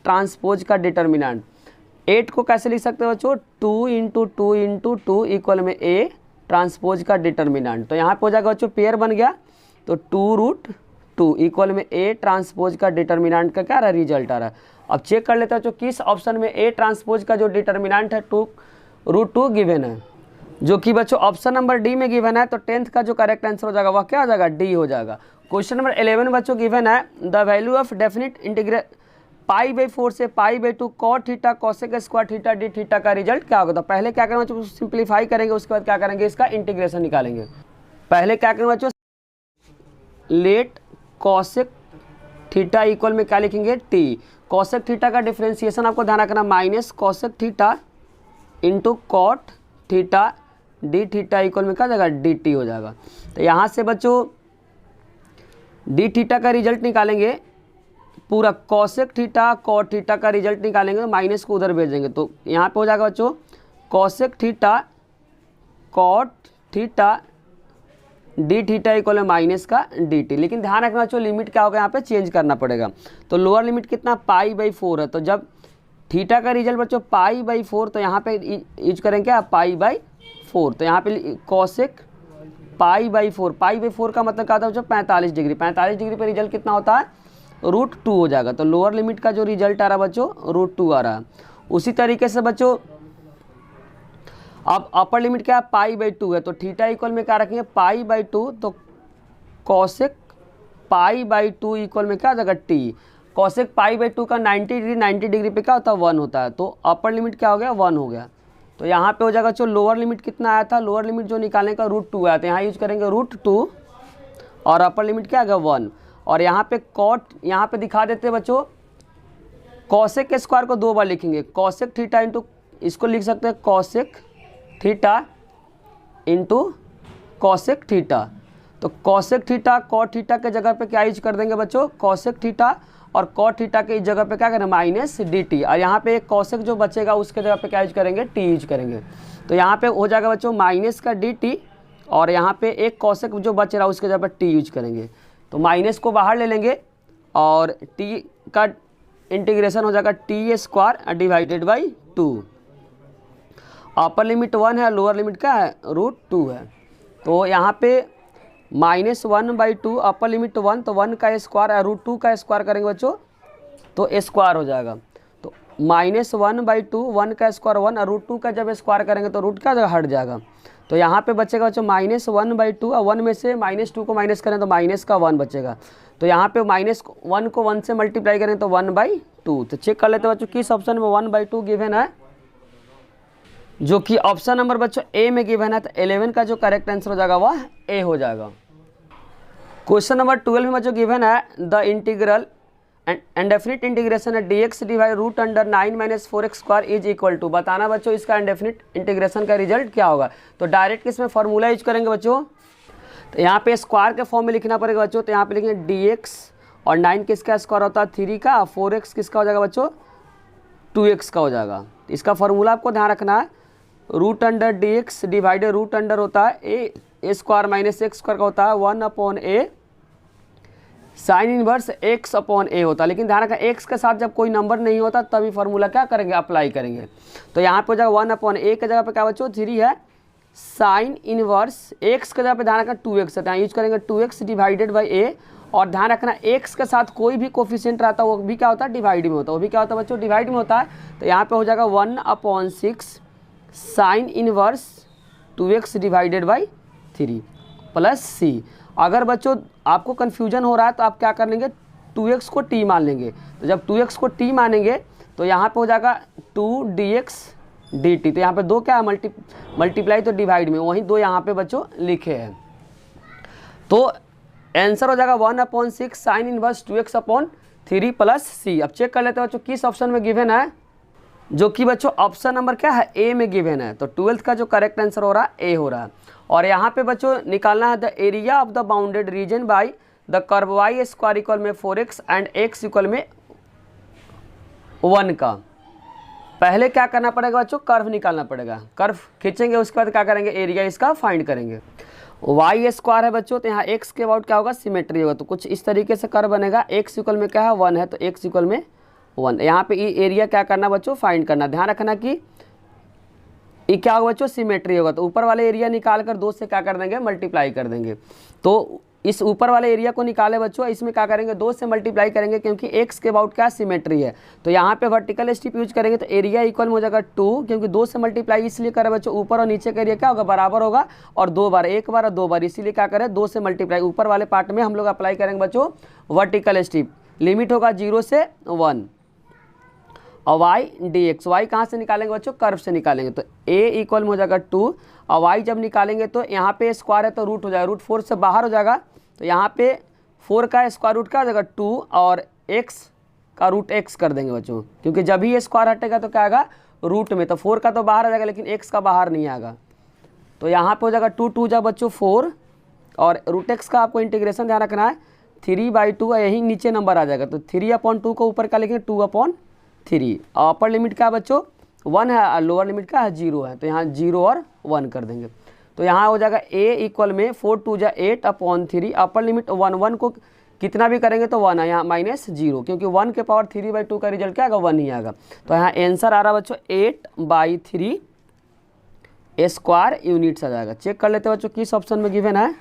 ट्रांसपोज का डिटर्मिनेंट, 8 को कैसे लिख सकते हैं बच्चों 2 इंटू 2 इंटू 2 इक्वल में ए ट्रांसपोज का डिटर्मिनेंट, तो यहाँ पे हो जाएगा बच्चों पेयर बन गया, तो 2 रूट 2 इक्वल में ए ट्रांसपोज का डिटर्मिनेंट का क्या रहा रिजल्ट आ रहा है। अब चेक कर लेते हैं बच्चों किस ऑप्शन में ए ट्रांसपोज का जो डिटर्मिनेंट है 2 रूट 2 गिवन है, जो कि बच्चों ऑप्शन नंबर डी में गिवन है, तो 10th का जो करेक्ट आंसर हो जाएगा वह क्या हो जाएगा डी हो जाएगा। क्वेश्चन नंबर 11 बच्चों गिवन है the value of definite integral π/4 से π/2 cot theta cosec square theta d theta का रिजल्ट क्या होगा। तो पहले क्या करेंगे बच्चों सिंप्लीफाई करेंगे, उसके बाद क्या करेंगे इसका इंटीग्रेशन निकालेंगे। पहले क्या करेंगे बच्चों लेट कोसेक थीटा इक्वल में क्या लिखेंगे टी, कोसेक थीटा का डिफ्रेंसिएशन आपको ध्यान रखना minus cosec theta into cot theta d theta equal में क्या हो जाएगा डी टी हो जाएगा। तो यहाँ से बच्चों डी थीटा का रिजल्ट निकालेंगे, पूरा कोसेक थीटा कॉट थीटा का रिजल्ट निकालेंगे तो माइनस को उधर भेजेंगे, तो यहाँ पे हो जाएगा बच्चों cosec theta cot theta d theta equal में माइनस का डी टी। लेकिन ध्यान रखना बच्चों लिमिट क्या होगा यहाँ पे चेंज करना पड़ेगा, तो लोअर लिमिट कितना π/4 है, तो जब थीटा का रिजल्ट बच्चों π/4 तो यहाँ पे यूज करेंगे क्या π/4, तो यहाँ पे कोसेक π/4, π/4 का मतलब क्या होता है बच्चों 45 डिग्री, 45 डिग्री पे रिजल्ट कितना होता है रूट 2 हो जाएगा, तो लोअर लिमिट का जो रिजल्ट आ रहा है बच्चों रूट 2 आ रहा है। उसी तरीके से बच्चों अब अपर लिमिट क्या है π/2 है, तो थीटा इक्वल में क्या रखेंगे π/2, तो कोसेक π/2 इक्वल में क्या आ जाएगा टी, कोसेक π/2 का 90 डिग्री पे क्या होता है 1 होता है, तो अपर लिमिट क्या हो गया 1 हो गया। तो यहाँ पे हो जाएगा जो लोअर लिमिट कितना आया था, लोअर लिमिट जो निकालने का रूट 2 आया था, यहाँ यूज करेंगे रूट 2 और अपर लिमिट क्या आ गया 1, और यहाँ पे कॉट यहाँ पे दिखा देते हैं बच्चों कोसेक के स्क्वायर को 2 बार लिखेंगे, कोसेक थीटा इंटू इसको लिख सकते हैं cosec theta into cosec theta, तो कॉसेक थीटा कॉट थीटा के जगह पे क्या यूज कर देंगे बच्चों, कॉसेक थीटा, और कॉट थीटा के इस जगह पे क्या करें माइनस डी टी, और यहाँ पे एक कॉसेक जो बचेगा उसके जगह पे क्या यूज करेंगे, टी यूज करेंगे। तो यहाँ पे हो जाएगा बच्चों माइनस का डी टी, और यहाँ पे एक कॉसेक जो बच रहा है उसके जगह पे टी यूज करेंगे। तो माइनस को बाहर ले लेंगे और टी का इंटीग्रेशन हो जाएगा T square divided by 2। Upper limit 1 है, लोअर लिमिट क्या है, √2 है। तो यहाँ पे -1/2 अपर लिमिट 1, तो 1 का स्क्वायर है, √2 का स्क्वायर करेंगे बच्चों तो स्क्वायर हो जाएगा। तो -1/2, 1 का स्क्वायर 1, और √2 का जब स्क्वायर करेंगे तो रूट का जगह हट जाएगा। तो यहाँ पे बचेगा बच्चों -1/2, और 1 में से -2 को माइनस करें तो माइनस का 1 बचेगा। तो यहाँ पे -1 को 1 से मल्टीप्लाई करें तो 1/2। तो चेक कर लेते हैं बच्चों किस ऑप्शन में 1/2 गिवन है, जो कि ऑप्शन नंबर बच्चों ए में गिवन है। तो 11 का जो करेक्ट आंसर हो जाएगा वह ए हो जाएगा। क्वेश्चन नंबर 12 में बच्चों गिवन है द इंटीग्रल इंडेफिनिट इंटीग्रेशन है dx divide √9 - 4x square is equal to. बताना बच्चों इसका इंडेफिनिट इंटीग्रेशन का रिजल्ट क्या होगा। तो डायरेक्ट इसमें फॉर्मूला यूज करेंगे बच्चों। तो यहाँ पे स्क्वायर के फॉर्म में लिखना पड़ेगा बच्चों। तो यहाँ पे लिखेंगे dx, और 9 किसका स्क्वायर होता है 3 का, 4x किसका हो जाएगा बच्चों 2x का हो जाएगा। इसका फॉर्मूला आपको ध्यान रखना है, √dx डिवाइडेड √ होता है a square minus x square का होता है 1/a साइन इनवर्स x/a होता है। लेकिन ध्यान रखना x के साथ जब कोई नंबर नहीं होता तभी फॉर्मूला क्या करेंगे, अप्लाई करेंगे। तो यहाँ पे हो जाएगा 1/a के जगह पे क्या बच्चों 3 है, साइन इनवर्स x के जगह पे ध्यान रखना 2x है, तो यहाँ यूज करेंगे 2x डिवाइडेड बाई a। और ध्यान रखना x के साथ कोई भी कोफिशिएंट रहता है वो भी क्या होता है, डिवाइड में होता है। वो भी क्या होता है बच्चों, डिवाइड में होता है। तो यहाँ पे हो जाएगा 1/6 sine inverse 2x divided by 3 plus c। अगर बच्चों आपको कन्फ्यूजन हो रहा है तो आप क्या कर लेंगे, 2x को t मान लेंगे। तो जब 2x को t मानेंगे तो यहाँ पे हो जाएगा 2dx dt। तो यहाँ पे 2 क्या है, मल्टीप्लाई तो डिवाइड में, वहीं 2 यहाँ पे बच्चों लिखे हैं। तो आंसर हो जाएगा 1/6 sine inverse 2x/3 plus c। अब चेक कर लेते हैं बच्चों किस ऑप्शन में गिवन है, जो कि बच्चों ऑप्शन नंबर क्या है ए में गिवन है। तो 12th का जो करेक्ट आंसर हो रहा है ए हो रहा है। और यहाँ पे बच्चों निकालना है the area of the bounded reason by the curve y square equal में 4x एंड x इक्वल में 1 का। पहले क्या करना पड़ेगा बच्चों, कर्व निकालना पड़ेगा। कर्व खींचेंगे उसके बाद क्या करेंगे, एरिया इसका फाइंड करेंगे। y स्क्वायर है बच्चों, तो यहाँ x के अबाउट क्या होगा, सिमेट्री होगा। तो कुछ इस तरीके से कर्व बनेगा, x इक्वल में क्या है 1 है, तो x इक्वल में 1। यहाँ पे एरिया क्या करना बच्चों, फाइंड करना। ध्यान रखना कि ये क्या होगा बच्चों, सिमेट्री होगा। तो ऊपर वाले एरिया निकाल कर 2 से क्या कर देंगे, मल्टीप्लाई कर देंगे। तो इस ऊपर वाले एरिया को निकाले बच्चों, इसमें क्या करेंगे 2 से मल्टीप्लाई करेंगे, क्योंकि x के अबाउट क्या सिमेट्री है। तो यहाँ पे वर्टिकल स्टेप यूज करेंगे तो एरिया इक्वल में हो जाएगा 2, क्योंकि 2 से मल्टीप्लाई इसलिए करें बच्चों, ऊपर और नीचे का एरिया क्या होगा, बराबर होगा। और 2 बार, एक बार और 2 बार, इसीलिए क्या करें 2 से मल्टीप्लाई। ऊपर वाले पार्ट में हम लोग अप्लाई करेंगे बच्चों वर्टिकल स्टेप। लिमिट होगा 0 से 1, और y dx, y कहाँ से निकालेंगे बच्चों, कर्व से निकालेंगे। तो a इक्वल में हो जाएगा 2, और y जब निकालेंगे तो यहाँ पे स्क्वायर है तो रूट हो जाएगा, √4 से बाहर हो जाएगा। तो यहाँ पे 4 का स्क्वायर रूट क्या हो जाएगा 2, और x का √x कर देंगे बच्चों, क्योंकि जब ही ये स्क्वायर हटेगा तो क्या आएगा रूट में। तो 4 का तो बाहर आ जाएगा लेकिन x का बाहर नहीं आएगा। तो यहाँ पे हो जाएगा 2 जा बच्चों 4, और √x का आपको इंटीग्रेशन ध्यान रखना है 3/2, यही नीचे नंबर आ जाएगा। तो 3/2 को ऊपर का लिखेंगे 2/3। अपर लिमिट क्या बच्चों 1 है, और लोअर लिमिट क्या है 0 है। तो यहाँ 0 और 1 कर देंगे। तो यहाँ हो जाएगा a इक्वल में 4 2 जा 8/3। अपर लिमिट 1 को कितना भी करेंगे तो 1 है, यहाँ -0, क्योंकि 1 के पावर 3/2 का रिजल्ट क्या आएगा 1 ही आएगा। तो यहाँ आंसर आ रहा बच्चों 8/3 स्क्वायर यूनिट्स आ जाएगा। चेक कर लेते हैं बच्चों किस ऑप्शन में गिवन है,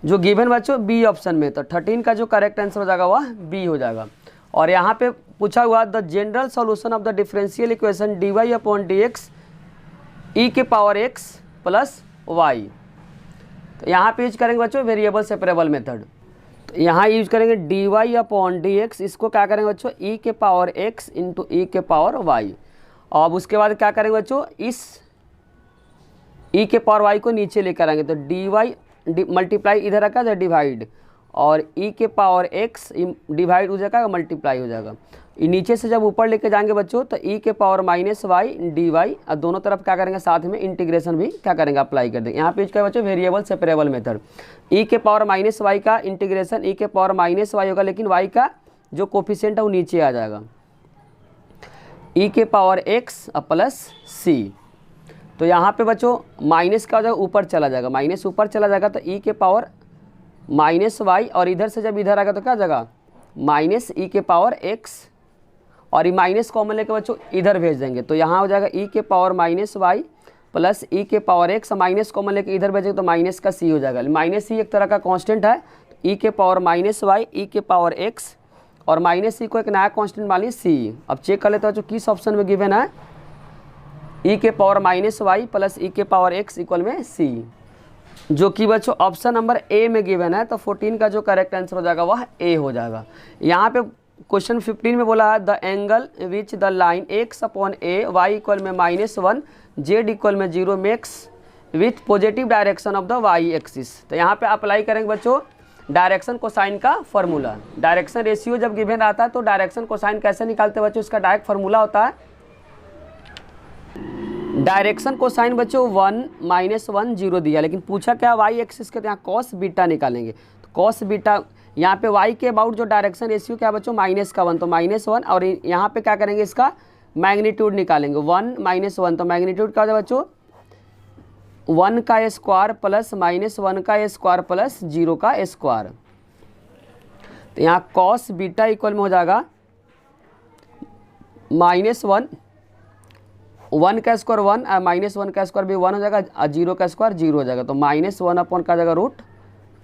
जो गिवन बच्चों बी ऑप्शन में। तो 13 का जो करेक्ट आंसर हो जाएगा वह बी हो जाएगा। और यहाँ पे पूछा हुआ the general solution of the differential equation dy/dx e के पावर x प्लस y। तो यहाँ पे यूज करेंगे बच्चों वेरिएबल सेपरेबल मेथड। तो यहाँ यूज करेंगे dy/dx, इसको क्या करेंगे बच्चों e के पावर x इंटू e के पावर y। अब उसके बाद क्या करेंगे बच्चों, इस e के पावर y को नीचे लेकर आएंगे। तो dy मल्टीप्लाई इधर रखा जाए डिवाइड, और e के पावर x डिवाइड हो जाएगा, मल्टीप्लाई हो जाएगा। नीचे से जब ऊपर लेके जाएंगे बच्चों तो e के power minus y d y, और दोनों तरफ क्या करेंगे साथ में इंटीग्रेशन भी क्या करेंगे अप्लाई कर देंगे। यहाँ पे क्या बच्चों वेरिएबल सेपरेबल मेथड, e के पावर माइनस वाई का इंटीग्रेशन e के पावर माइनस वाई होगा, लेकिन y का जो कोफिशिएंट है वो नीचे आ जाएगा, e के पावर x प्लस c। तो यहाँ पे बच्चों माइनस का हो जाएगा ऊपर चला जाएगा, माइनस ऊपर चला जाएगा तो e के पावर माइनस वाई, और इधर से जब इधर आएगा तो क्या आ जाएगा माइनस e के पावर x, और ये माइनस कॉमन लेके बच्चों इधर भेज देंगे तो यहाँ हो जाएगा e के power minus y plus e के पावर x, माइनस कॉमन लेके इधर भेजेंगे तो माइनस का c हो जाएगा। माइनस c एक तरह का कांस्टेंट है, e के पावर माइनस वाई e के पावर x, और माइनस c को एक नया कांस्टेंट मान ली c। अब चेक कर लेते हो बच्चों किस ऑप्शन में गिवन है, e के power minus y plus e के पावर x इक्वल में c, जो कि बच्चों ऑप्शन नंबर ए में गिवन है। तो 14 का जो करेक्ट आंसर हो जाएगा वह ए हो जाएगा। यहाँ पे क्वेश्चन 15 में बोला है the angle which the line x upon a y equal में -1 जेड इक्वल में 0 makes with positive direction of the y axis. तो यहाँ पे अप्लाई करेंगे बच्चों डायरेक्शन कोसाइन का फॉर्मूला। डायरेक्शन रेशियो जब गिवन आता है तो डायरेक्शन कोसाइन कैसे निकालते हैं बच्चों, इसका डायरेक्ट फार्मूला होता है डायरेक्शन कोसाइन बच्चों 1 -1 0 दिया, लेकिन पूछा क्या वाई एक्सिस के, तो यहाँ कॉस बीटा निकालेंगे। तो कॉस बीटा यहाँ पे y के अबाउट जो डायरेक्शन रेशियो क्या बच्चों -1, तो -1, और यहाँ पे क्या करेंगे इसका मैग्नीट्यूड निकालेंगे 1 -1, तो मैग्नीट्यूड क्या हो जाएगा बच्चों 1 का स्क्वायर प्लस -1 का स्क्वायर प्लस 0 का स्क्वायर। तो यहाँ कॉस बीटा इक्वल में हो जाएगा -1, 1 का स्क्वायर 1, -1 का स्क्वायर भी 1 हो जाएगा, 0 का स्क्वायर 0 हो जाएगा, तो -1 अपॉन का जाएगा √2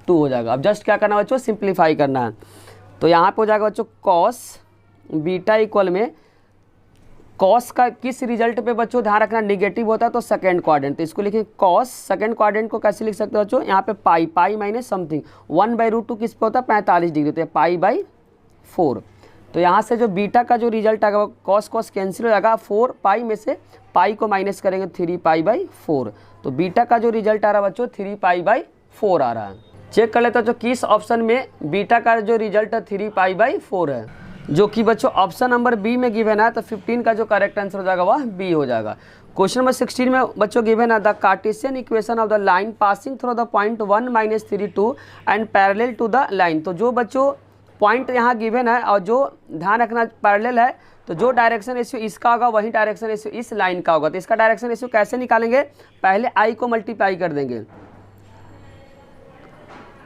हो जाएगा। अब जस्ट क्या करना है बच्चों सिंप्लीफाई करना है। तो यहाँ पे हो जाएगा बच्चों कॉस बीटा इक्वल में कॉस का किस रिजल्ट पे बच्चों ध्यान रखना नेगेटिव होता है तो सेकंड क्वाड्रेंट, तो इसको लिखें कॉस। सेकंड क्वाड्रेंट को कैसे लिख सकते हो बच्चों, यहाँ पे पाई माइनस समथिंग 1/√2 किस पे होता है 45 डिग्री, तो पाई/4। तो यहाँ से जो बीटा का जो रिजल्ट आएगा वो कॉस कैंसिल हो जाएगा, 4 पाई में से पाई को माइनस करेंगे 3π/4, तो बीटा का जो रिजल्ट आ रहा है बच्चों 3π/4 आ रहा है। चेक कर लेते हो किस ऑप्शन में बीटा का जो रिजल्ट है 3π/4 है, जो कि बच्चों ऑप्शन नंबर बी में गिवन है। तो 15 का जो करेक्ट आंसर हो जाएगा वह बी हो जाएगा। क्वेश्चन नंबर 16 में बच्चों गिवन है the Cartesian equation of the line passing through the point 1 - 3 2 and parallel to the line. तो जो बच्चों पॉइंट यहाँ गिवन है और जो ध्यान रखना पैरेलल है, तो जो डायरेक्शन रेशियो इसका होगा वही डायरेक्शन रेशियो इस लाइन का होगा। तो इसका डायरेक्शन रेशियो कैसे निकालेंगे, पहले आई को मल्टीप्लाई कर देंगे,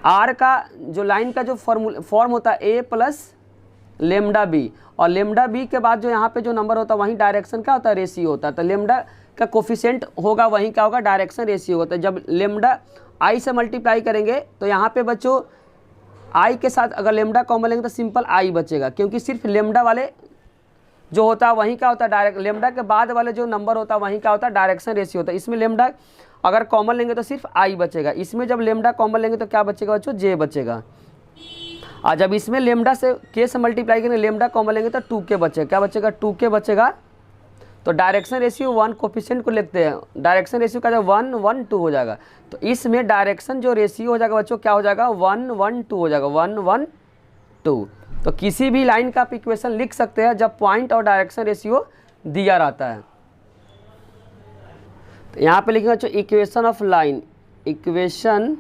आर का जो लाइन का जो फॉर्म होता है ए प्लस लेमडा बी, और लेमडा बी के बाद जो यहाँ पे जो नंबर होता है वहीं डायरेक्शन का होता है रेशियो होता है। तो लेमडा का कोफिशिएंट होगा वहीं क्या होगा डायरेक्शन रेशियो होता है। जब लेमडा आई से मल्टीप्लाई करेंगे तो यहाँ पे बच्चों आई के साथ अगर लेमडा कॉमन लेंगे तो सिंपल आई बचेगा, क्योंकि सिर्फ लेमडा वाले जो होता है वहीं क्या होता है डायरेक्ट, लेमडा के बाद वाले जो नंबर होता है वहीं क्या होता है डायरेक्शन रेशियो होता है। इसमें लेमडा अगर कॉमन लेंगे तो सिर्फ आई बचेगा, इसमें जब लेमडा कॉमन लेंगे तो क्या बचेगा बच्चों जे बचेगा, और जब इसमें लेमडा से के से मल्टीप्लाई करेंगे लेमडा कॉमन लेंगे तो 2k बचेगा, क्या बचेगा 2k बचेगा। तो डायरेक्शन रेशियो 1 कोफिशिएंट को लिखते हैं, डायरेक्शन रेशियो का जो 1 1 2 हो जाएगा, तो इसमें डायरेक्शन जो रेशियो हो जाएगा बच्चों क्या हो जाएगा 1 1 2 हो जाएगा, 1 1 2। तो किसी भी लाइन का आप इक्वेशन लिख सकते हैं जब पॉइंट और डायरेक्शन रेशियो दिया रहता है। तो यहाँ पे लिखेंगे बच्चों equation of line, equation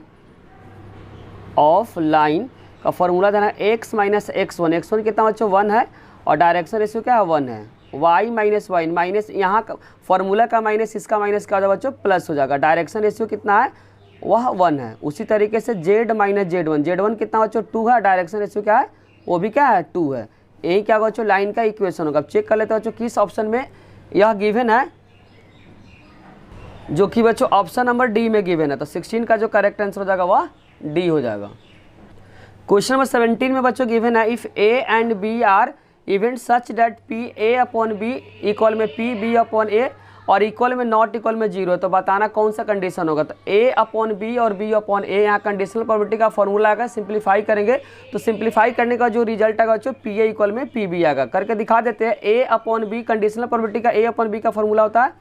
of line का फॉर्मूला देना है x - x1, x1 कितना बच्चों 1 है और डायरेक्शन रेशियो क्या है 1 है, y - y माइनस यहाँ का फॉर्मूला का माइनस इसका माइनस क्या हो जाएगा बच्चों प्लस हो जाएगा, डायरेक्शन रेशियो कितना है वह 1 है। उसी तरीके से z - z1, z1 कितना बच्चों 2 है, डायरेक्शन रेशियो क्या है वो भी क्या है 2 है। यही क्या होगा बच्चों लाइन का इक्वेशन होगा। अब चेक कर लेते हैं बच्चों किस ऑप्शन में यह गिवन है, जो कि बच्चों ऑप्शन नंबर डी में गिवन है। तो 16 का जो करेक्ट आंसर हो जाएगा वह डी हो जाएगा। क्वेश्चन नंबर 17 में बच्चों गिवन है if A and B are event such that P A upon B equal में पी बी अपॉन ए और इक्वल में नॉट इक्वल में 0, तो बताना कौन सा कंडीशन होगा। तो ए अपॉन बी और बी अपॉन ए, यहाँ कंडीशनल प्रोबेबिलिटी का फॉर्मूला आएगा, सिंप्लीफाई करेंगे तो सिंप्लीफाई करने का जो रिजल्ट आएगा बच्चों पी ए इक्वल में पी बी आएगा। करके दिखा देते हैं। A upon B conditional probability का ए अपॉन बी का फॉर्मूला होता है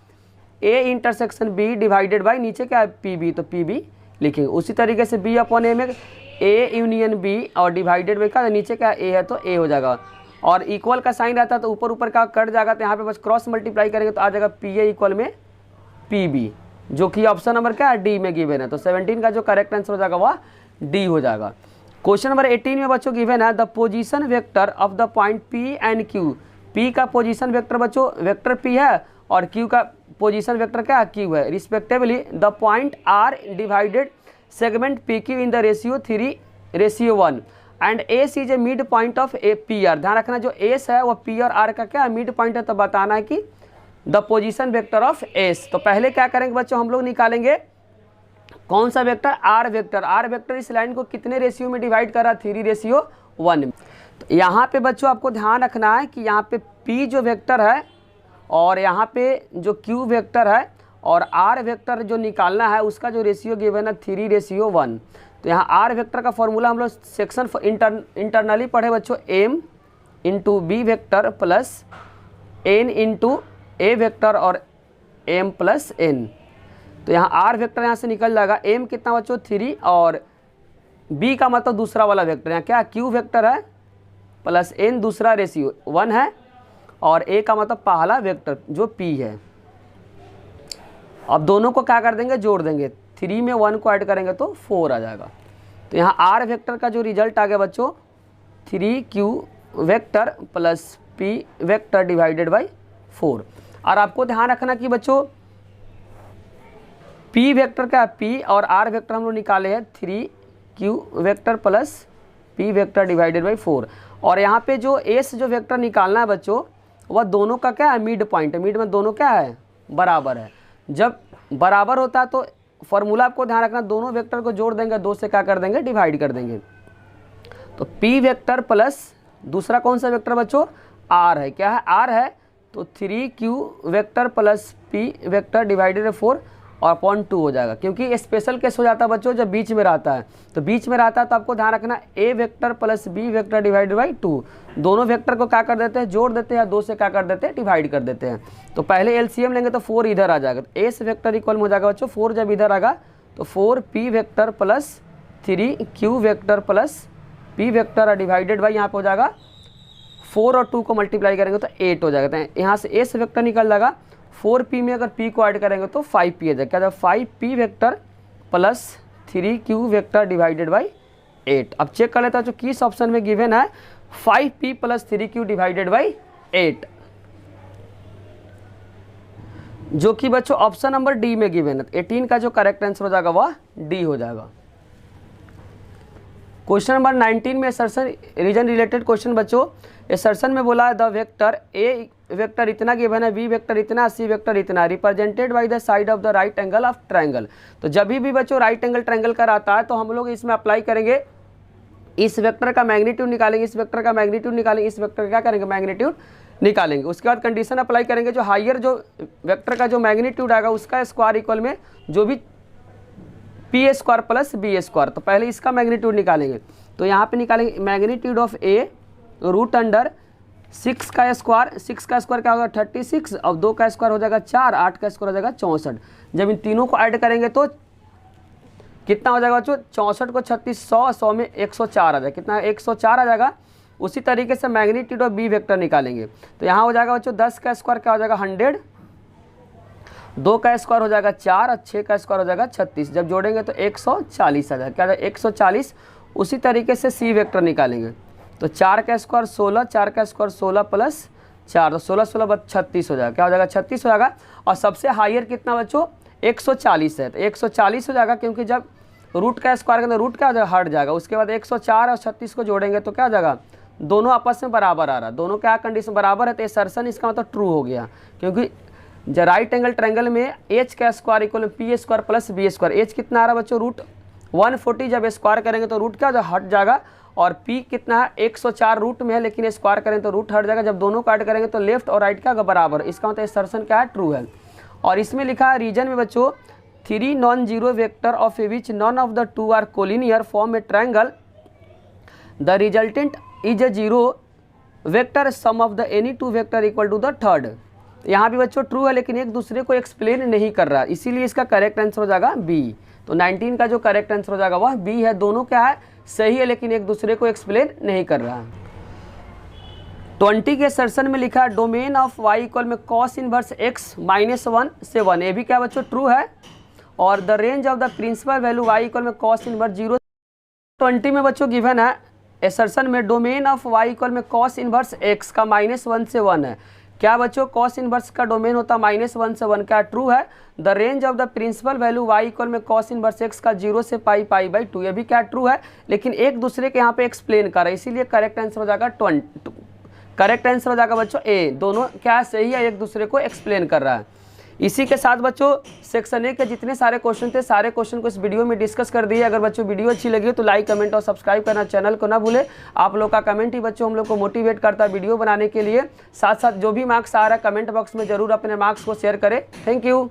A intersection B divided by नीचे क्या है पी बी, तो पी बी लिखेंगे। उसी तरीके से बी अपॉन ए में ए यूनियन बी और डिवाइडेड बाई का नीचे क्या ए है तो ए हो जाएगा, और इक्वल का साइन रहता है तो ऊपर ऊपर का कट जाएगा, तो यहाँ पे बस क्रॉस मल्टीप्लाई करेंगे तो आ जाएगा पी ए इक्वल में पी बी, जो कि ऑप्शन नंबर क्या है, डी में गिवन है। तो 17 का जो करेक्ट आंसर हो जाएगा वह डी हो जाएगा। क्वेश्चन नंबर 18 में बच्चों गिवन है the position vector of the point P and Q. P का पोजीशन वेक्टर बच्चों वेक्टर पी है और क्यू का पोजीशन वेक्टर क्या क्यू है, respectively the point R divided segment P Q in the ratio 3:1 and S is a mid point of a P R. ध्यान रखना जो एस है वह पी और आर का क्या मिड पॉइंट है, तो बताना है कि the position vector of S. तो पहले क्या करेंगे बच्चों, हम लोग निकालेंगे कौन सा vector, R vector. R vector इस लाइन को कितने रेशियो में डिवाइड कर रहा है, 3:1। तो यहाँ पे बच्चों आपको ध्यान रखना है कि यहाँ पे पी जो वेक्टर है और यहाँ पे जो क्यू वेक्टर है और आर वेक्टर जो निकालना है उसका जो रेशियो गिवन है 3:1। तो यहाँ आर वेक्टर का फॉर्मूला हम लोग सेक्शन इंटरनली पढ़े बच्चों, m into b vector plus n into a vector और एम प्लस एन। तो यहाँ आर वेक्टर यहाँ से निकल जाएगा, एम कितना बच्चों 3 और बी का मतलब दूसरा वाला वेक्टर यहाँ क्या क्यू वेक्टर है प्लस एन दूसरा रेशियो 1 है और ए का मतलब पहला वेक्टर जो पी है। अब दोनों को क्या कर देंगे, जोड़ देंगे, 3 में 1 को ऐड करेंगे तो 4 आ जाएगा। तो यहाँ आर वेक्टर का जो रिजल्ट आ गया बच्चों 3q vector plus P vector divided by 4। और आपको ध्यान रखना कि बच्चों पी वेक्टर का पी और आर वेक्टर हम लोग निकाले हैं 3q vector plus P vector divided by 4। और यहाँ पे जो एस जो वेक्टर निकालना है बच्चों वह दोनों का क्या है, मिड पॉइंट है। मिड में दोनों क्या है, बराबर है। जब बराबर होता है तो फॉर्मूला आपको ध्यान रखना, दोनों वेक्टर को जोड़ देंगे, 2 से क्या कर देंगे, डिवाइड कर देंगे। तो पी वेक्टर प्लस दूसरा कौन सा वेक्टर बच्चों, आर है, क्या है, आर है। तो 3q vector plus P vector divided 4 और अपॉन 2 हो जाएगा, क्योंकि स्पेशल केस हो जाता है बच्चों जब बीच में रहता है। तो बीच में रहता है तो आपको ध्यान रखना a vector plus b vector divided by 2, दोनों वेक्टर को क्या कर देते हैं, जोड़ देते हैं, 2 से क्या कर देते हैं, डिवाइड कर देते हैं। तो पहले एलसीएम लेंगे तो 4 इधर आ जाएगा, तो एस वेक्टर इक्वल हो जाएगा बच्चों 4 जब इधर आएगा तो 4p vector plus 3q vector plus p vector divided by यहाँ पे हो जाएगा 4 और 2 को मल्टीप्लाई करेंगे तो 8 हो जाएगा। तो यहाँ से एस वेक्टर निकल जाएगा, 4p में अगर p को ऐड करेंगे तो 5p आ जाएगा, क्या 5p vector plus 3q vector divided by 8। अब चेक कर लेता हूँ जो किस ऑप्शन में गिवन है 5p plus 3q divided by 8, जो कि बच्चों ऑप्शन नंबर डी में गिवन है। 18 का जो करेक्ट आंसर हो जाएगा वह डी हो जाएगा। क्वेश्चन नंबर 19 में असर्शन रीजन रिलेटेड क्वेश्चन बच्चों, असर्शन में बोला है द वेक्टर ए वेक्टर इतना गिवन है, बी वेक्टर इतना, सी वेक्टर इतना, represented by the side of the right angle of triangle. तो जब भी बच्चों राइट एंगल ट्रायंगल का आता है तो हम लोग इसमें अप्लाई करेंगे, इस वेक्टर का मैग्नीट्यूड निकालेंगे, इस वेक्टर का मैग्नीट्यूड निकालेंगे, इस वेक्टर का क्या करेंगे, मैग्नीट्यूड निकालेंगे। उसके बाद कंडीशन अप्लाई करेंगे, जो हायर जो वेक्टर का जो मैग्नीट्यूड आएगा उसका स्क्वायर इक्वल में जो भी P square plus B square. तो पहले इसका मैग्नीट्यूड निकालेंगे, तो यहाँ पे निकालेंगे magnitude of a root under 6 का स्क्वायर, 6 का स्क्वायर क्या होगा 36, अब 2 का स्क्वायर हो जाएगा 4, 8 का स्क्वायर हो जाएगा 64। जब इन तीनों को ऐड करेंगे तो कितना हो जाएगा बच्चों, 64 को 36, 100 में 104 आ जाएगा, कितना 104 आ जाएगा। उसी तरीके से मैग्नीट्यूड ऑफ बी वेक्टर निकालेंगे, तो यहाँ हो जाएगा बच्चों 10 का स्क्वायर क्या हो जाएगा 100, 2 का स्क्वायर हो जाएगा 4 और 6 का स्क्वायर हो जाएगा 36, जब जोड़ेंगे तो 140 आ जाएगा, क्या 140। उसी तरीके से सी वेक्टर निकालेंगे, तो 4 का स्क्वायर 16, 4 का स्क्वायर 16 प्लस 4, तो 16 16 36 हो जाएगा, क्या हो जाएगा 36 हो जाएगा। और सबसे हायर कितना बच्चों 140 है, तो 140 हो जाएगा, क्योंकि जब रूट का स्क्वायर के अंदर रूट क्या हो जाएगा, हट जाएगा। उसके बाद 104 और 36 को जोड़ेंगे तो क्या हो जाएगा, दोनों आपस में बराबर आ रहा है, दोनों क्या कंडीशन बराबर है, तो असर्शन इसका मतलब ट्रू हो गया, क्योंकि राइट एंगल ट्रायंगल में एच का square equal P square plus B square. H कितना आ रहा है बच्चों रूट 140, जब स्क्वायर करेंगे तो रूट क्या हो हट जाएगा, और पी कितना है 104 रूट में है, लेकिन स्क्वायर करें तो रूट हट जाएगा। जब दोनों को ऐड करेंगे तो लेफ्ट और राइट क्या बराबर, इसका मतलब असर्शन क्या है, ट्रू है। और इसमें लिखा है रीजन में बच्चों 3 non zero vector of which none of the 2 are collinear form a triangle, the resultant is a zero vector sum of the any 2 vector equal to the third. यहाँ भी बच्चों ट्रू है, लेकिन एक दूसरे को एक्सप्लेन नहीं कर रहा, इसीलिए इसका करेक्ट आंसर हो जाएगा बी। तो 19 का जो करेक्ट आंसर हो जाएगा वह बी है, दोनों क्या है सही है, लेकिन एक दूसरे को एक्सप्लेन नहीं कर रहा है। 20 के सर्सन में लिखा है डोमेन ऑफ y इक्वल में कॉस इनवर्स x -1 से 1, ये भी क्या बच्चों ट्रू है। और the range of the principal value y equal में कॉस इनवर्स 0। 20 में बच्चों गिवन है एसर्शन में डोमेन ऑफ y इक्वल में कॉस इनवर्स x का -1 से 1 है। क्या बच्चों कॉस इनवर्स का डोमेन होता है -1 से 1, क्या ट्रू है। The range of the principal value y equal में कॉस इनवर्स x का 0 से π/2, ये भी क्या ट्रू है। लेकिन एक दूसरे के यहाँ पे एक्सप्लेन कर रहा है, इसीलिए करेक्ट आंसर हो जाएगा 20। करेक्ट आंसर हो जाएगा बच्चों ए, दोनों क्या सही है, एक दूसरे को एक्सप्लेन कर रहा है। इसी के साथ बच्चों सेक्शन ए के जितने सारे क्वेश्चन थे सारे क्वेश्चन को इस वीडियो में डिस्कस कर दिए। अगर बच्चों वीडियो अच्छी लगी हो तो लाइक कमेंट और सब्सक्राइब करना चैनल को ना भूले। आप लोग का कमेंट ही बच्चों हम लोग को मोटिवेट करता है वीडियो बनाने के लिए। साथ साथ जो भी मार्क्स आ रहा है कमेंट बॉक्स में जरूर अपने मार्क्स को शेयर करें। Thank you.